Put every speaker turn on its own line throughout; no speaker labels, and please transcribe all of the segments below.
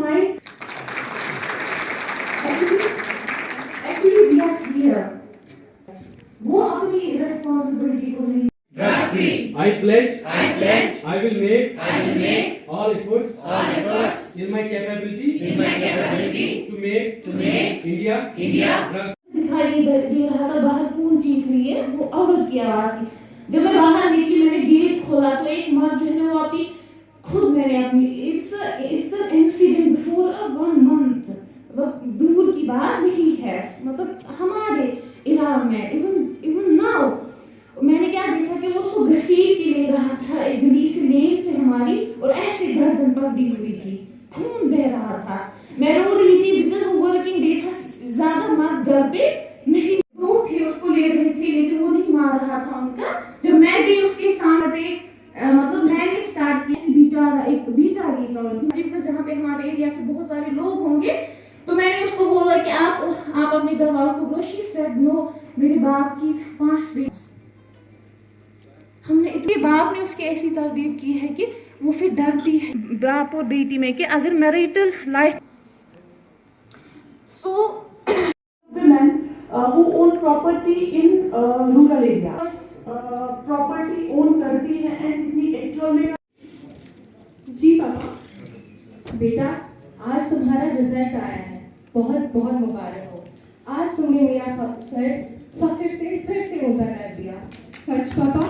mind. Actually we are here. वो अपनी responsibility को नहीं.
I pledge I will make all efforts in my capability to make India
दिखाई दे रहा था बाहर कौन चीख रही है, वो औरत की आवाज थी. जब मैं बाहर निकली, मैंने गेट खोला तो एक मर्द जो है ना वो अपनी खुद मैंने अपनी it's an incident before 1 month, मतलब दूर की बात नहीं है, मतलब हमारे ईरान में इवन नाउ मैंने क्या देखा कि वो उसको घसीट के ले रहा था एक गली से लेन से हमारी, और ऐसे गर्दन पकड़ी हुई थी, खून बह रहा था. मैं रो रही थी बिकॉज वो वर्किंग डे था, ज्यादा मर्द घर पे नहीं, वो थे उसको ले रहे थे लेकिन वो नहीं मार रहा था उनका. जब मैं गई उसके सामने मतलब मैंने स्टार्ट की बेचारी जहाँ पे हमारे एरिया से बहुत सारे लोग होंगे, तो मैंने उसको बोला कि आप अपने घर वालों को बोलो. शी सेड नो, मेरे बाप की 5 बेटे, हमने इतने बाप ने उसकी ऐसी तरबियत की है कि वो फिर डरती है बाप और बेटी में कि अगर marital life. So
women who own property in rural areas property own करती है and इतनी actual में.
जी पापा, बेटा आज तुम्हारा रिजल्ट आया है, बहुत बहुत मुबारक हो. आज तुमने मेरा सर फख्र से फिर से ऊंचा कर दिया. सच पापा?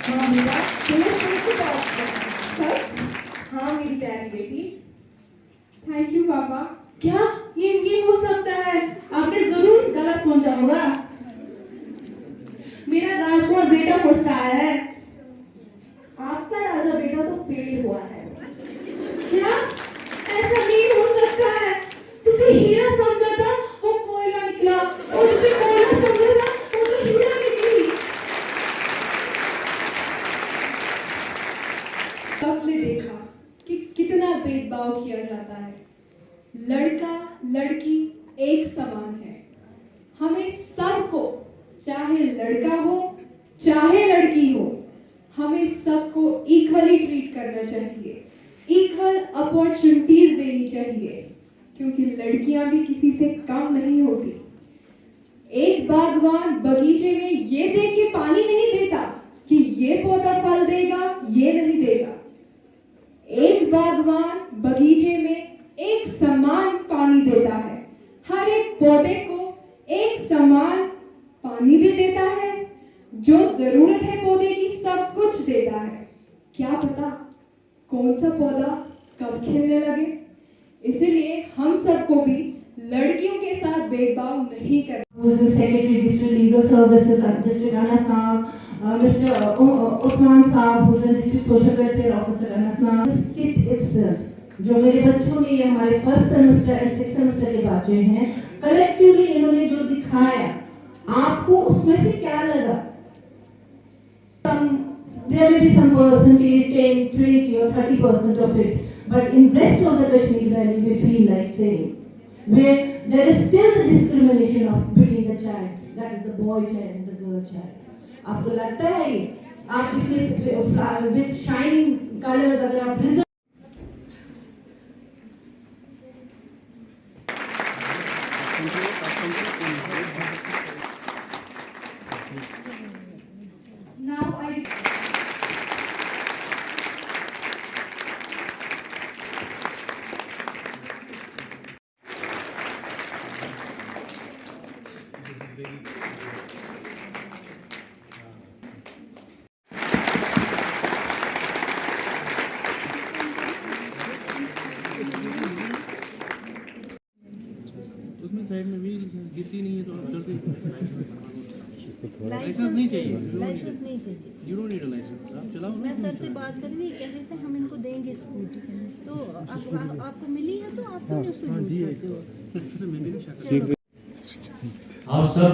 हाँ बेटा, तुम्हें फिर से टॉप किया. सच? हाँ मेरी प्यारी बेटी.
थैंक यू पापा. क्या ये हो सकता है? आपने जरूर गलत सोचा होगा. मेरा राजकुमार बेटा फर्स्ट आया है.
आपका राजा बेटा तो फेल हुआ है.
क्या? ऐसा नहीं हो सकता है. जिसे हीरा समझा था वो कोयला निकला, और जिसे कोयला समझा था वो तो हीरा निकली. सबने देखा कि कितना भेदभाव किया जाता है. लड़का लड़की एक समान है. हमें सबको, चाहे लड़का हो चाहे लड़की हो, हमें सबको इक्वली ट्रीट करना चाहिए, इक्वल अपॉर्चुनिटीज देनी चाहिए, क्योंकि लड़कियां भी किसी से कम नहीं होती. एक बागवान बगीचे में ये देख के पानी नहीं देता कि ये पौधा फल देगा ये नहीं देगा. एक बागवान बगीचे में एक समान पानी देता है, हर एक पौधे को एक समान पानी भी देता है, जो जरूरत है पौधे की सब कुछ देता है. क्या पता कौन सा पौधा कब खिलने लगे. इसलिए हम सबको भी लड़कियों के साथ भेदभाव नहीं करना.
Secretary District Legal Services District Anantnag, Mr. Usman Saab, who's a District Social Welfare Officer Anantnag. This kit itself, जो मेरे बच्चों ने ये हमारे फर्स्ट सेमेस्टर और सिक्स सेमेस्टर के बच्चे हैं, कलेक्टिवली इन्होंने जो दिखाया, आपको उसमें से क्या लगा? There may be some percentage, 10, 20 or 30% of it, but in rest of the Kashmir Valley we feel like saying, where there is still the discrimination between the childs, that is the boy child and the girl child. आपको लगता है ये? आप इसमें with shining colors अगर आप result
side में भी गिरती नहीं है तो आप चलते लाइसेंस नहीं चाहिए. You don't need a licence. आप चलाओ.
मैं सर से बात करी, कह रहे थे हम इनको देंगे स्कूटी, तो आपको मिली है तो आप क्यों उसको यूज करते हो.
आप सब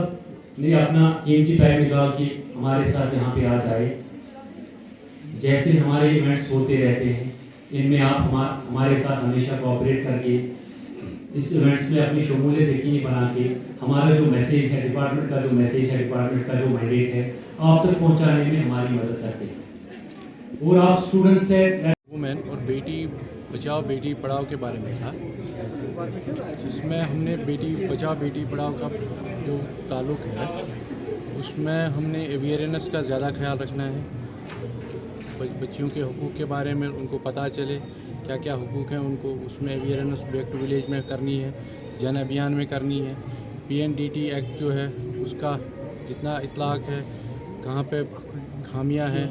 ने अपना कीमती टाइम निकाल के हमारे साथ यहाँ पे आ जाए. जैसे हमारे इवेंट्स होते रहते हैं, इनमें आप हमारे साथ हमेशा कोऑपरेट करके इस इवेंट्स में अपनी शमूलियत यकीनी बना के हमारा जो मैसेज है डिपार्टमेंट का, जो मैसेज है डिपार्टमेंट का, जो मैंडेट है आप तक पहुंचाने में हमारी मदद करते हैं. और आप स्टूडेंट्स से
वुमेन और बेटी
बचाओ बेटी पढ़ाओ के बारे में था, जिसमें हमने बेटी बचाओ बेटी पढ़ाओ का जो ताल्लुक़ है उसमें हमने अवेयरनेस का ज़्यादा ख्याल रखना है। बच्चियों के हुकूक़ के बारे में उनको पता चले क्या क्या हुकूक़ हैं उनको, उसमें अवेयरनेस बैक टू विलेज में करनी है, जन अभियान में करनी है। PNDT एक्ट जो है उसका कितना इतलाक़ है, कहाँ पे खामियां हैं,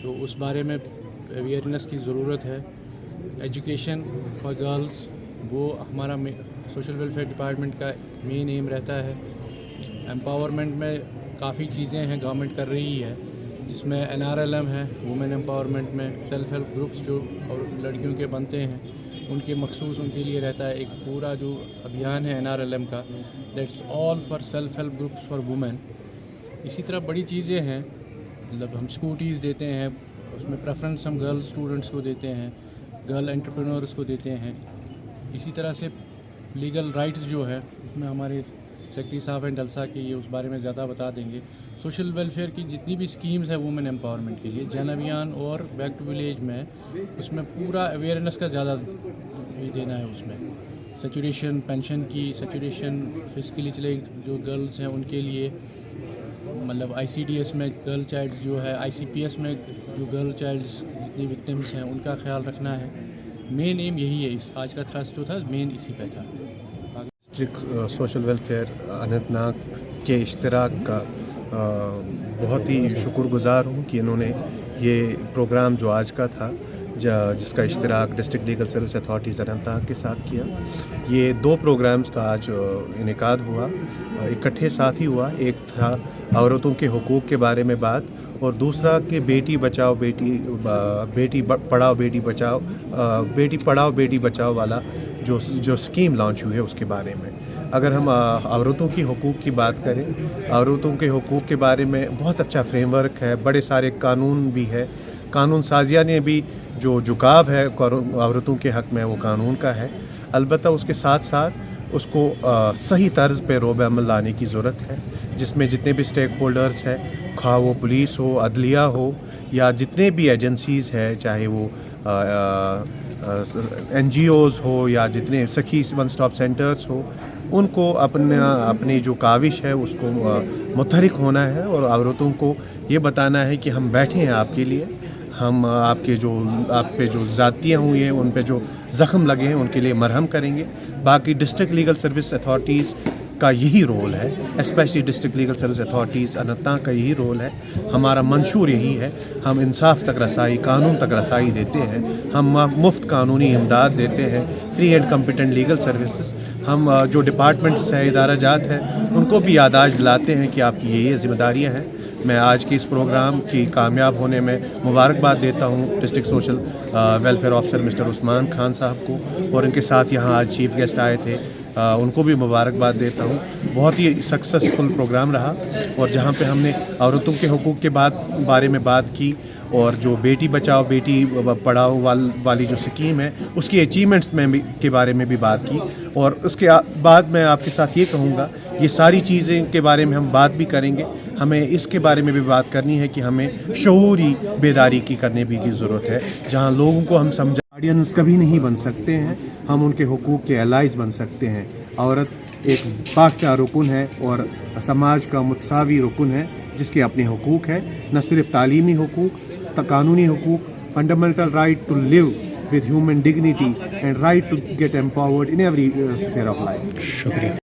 तो उस बारे में अवेयरनेस की ज़रूरत है। एजुकेशन फॉर गर्ल्स वो हमारा सोशल वेलफेयर डिपार्टमेंट का मेन एम रहता है। एम्पावरमेंट में काफ़ी चीज़ें हैं गवर्नमेंट कर रही है, जिसमें NRLM है, वुमेन एम्पावरमेंट में सेल्फ़ हेल्प ग्रुप्स जो और लड़कियों के बनते हैं उनके मखसूस उनके लिए रहता है एक पूरा जो अभियान है NRLM का, that's all for self help groups for women. इसी तरह बड़ी चीज़ें हैं, मतलब हम स्कूटीज़ देते हैं, उसमें प्रेफरेंस हम गर्ल स्टूडेंट्स को देते हैं, गर्ल एंटरप्रेन्योर्स को देते हैं। इसी तरह से लीगल राइट्स जो है उसमें हमारे सेक्रेटरी साहब हैं डलसा के, ये उस बारे में ज़्यादा बता देंगे। सोशल वेलफेयर की जितनी भी स्कीम्स है वुमेन एम्पावरमेंट के लिए, जन अभियान और बैक टू विलेज में, उसमें पूरा अवेयरनेस का ज़्यादा देना है। उसमें सेचुरेशन पेंशन की सेचुरेशन फिजिकली चले जो गर्ल्स हैं उनके लिए, मतलब ICDS में गर्ल चाइल्ड जो है, ICPS में जो गर्ल चाइल्ड जितनी विक्टिम्स हैं उनका ख्याल रखना है। मेन एम यही है, इस आज का थ्रस्ट जो था मेन इसी पे था।
डिस्ट्रिक्ट सोशल वेलफेयर अनंतनाग के इश्तराक का बहुत ही शुक्रगुज़ार हूँ कि इन्होंने ये प्रोग्राम जो आज का था जिसका इश्तराक district legal service authorities Anantnag के साथ किया। ये 2 प्रोग्राम्स का आज इनेकाद हुआ, इकट्ठे साथ ही हुआ। एक था औरतों के हुकूक़ के बारे में बात, और दूसरा कि बेटी बचाओ बेटी पढ़ाओ बेटी बचाओ बेटी पढ़ाओ बेटी बचाओ वाला जो स्कीम लॉन्च हुई है उसके बारे में। अगर हम औरतों की हुकूक़ की बात करें, औरतों के हुकूक़ के बारे में बहुत अच्छा फ्रेमवर्क है, बड़े सारे कानून भी है। कानून साजिया ने भी जो झुकाव है औरतों के हक़ में वो कानून का है, अलबत्ता उसके साथ साथ उसको सही तर्ज पे रोब अमल लाने की ज़रूरत है, जिसमें जितने भी स्टेक होल्डर्स हैं, खा वो पुलिस हो, अदलिया हो, या जितने भी एजेंसीज़ हैं, चाहे वो NGOs हो या जितने सखी वन स्टॉप सेंटर्स हो, उनको अपनी जो काविश है उसको मुतहरिक होना है और औरतों को ये बताना है कि हम बैठे हैं आपके लिए। हम आप पे जो ज़ातियाँ हुई हैं, उन पे जो ज़ख्म लगे हैं, उनके लिए मरहम करेंगे। बाकी डिस्ट्रिक्ट लीगल सर्विस अथॉरिटीज़ का यही रोल है, specially district legal service authorities Anantnag का यही रोल है। हमारा मंशूर यही है, हम इंसाफ तक रसाई, कानून तक रसाई देते हैं, हम मुफ्त कानूनी इमदाद देते हैं, free and competent legal services. हम जो डिपार्टमेंट्स हैं, इदारा जात हैं, उनको भी यादाश्त दिलाते हैं कि आपकी ये ज़िम्मेदारियाँ हैं। मैं आज के इस प्रोग्राम की कामयाब होने में मुबारकबाद देता हूँ district social welfare officer mister Usman Khan साहब को, और इनके साथ यहाँ आज चीफ गेस्ट आए थे, उनको भी मुबारकबाद देता हूँ। बहुत ही सक्सेसफुल प्रोग्राम रहा, और जहाँ पे हमने औरतों के हुकूक़ के बारे में बात की, और जो बेटी बचाओ बेटी पढ़ाओ वाली जो स्कीम है उसकी अचीवमेंट्स के बारे में भी बात की। और उसके बाद मैं आपके साथ ये कहूँगा, ये सारी चीज़ें के बारे में हम बात भी करेंगे, हमें इसके बारे में भी बात करनी है कि हमें शऊरी बेदारी की करने भी की ज़रूरत है। जहाँ लोगों को हम गार्डियंस कभी नहीं बन सकते हैं, हम उनके हुकूक़ के एलाइज बन सकते हैं। औरत एक पाख्ता रुकन है और समाज का मुतसावी रुकन है, जिसके अपने हुकूक़ हैं, न सिर्फ तालीमी हुकूक़, कानूनी हुकूक़, fundamental right to live with human dignity and right to get empowered in every sphere of life. शुक्रिया।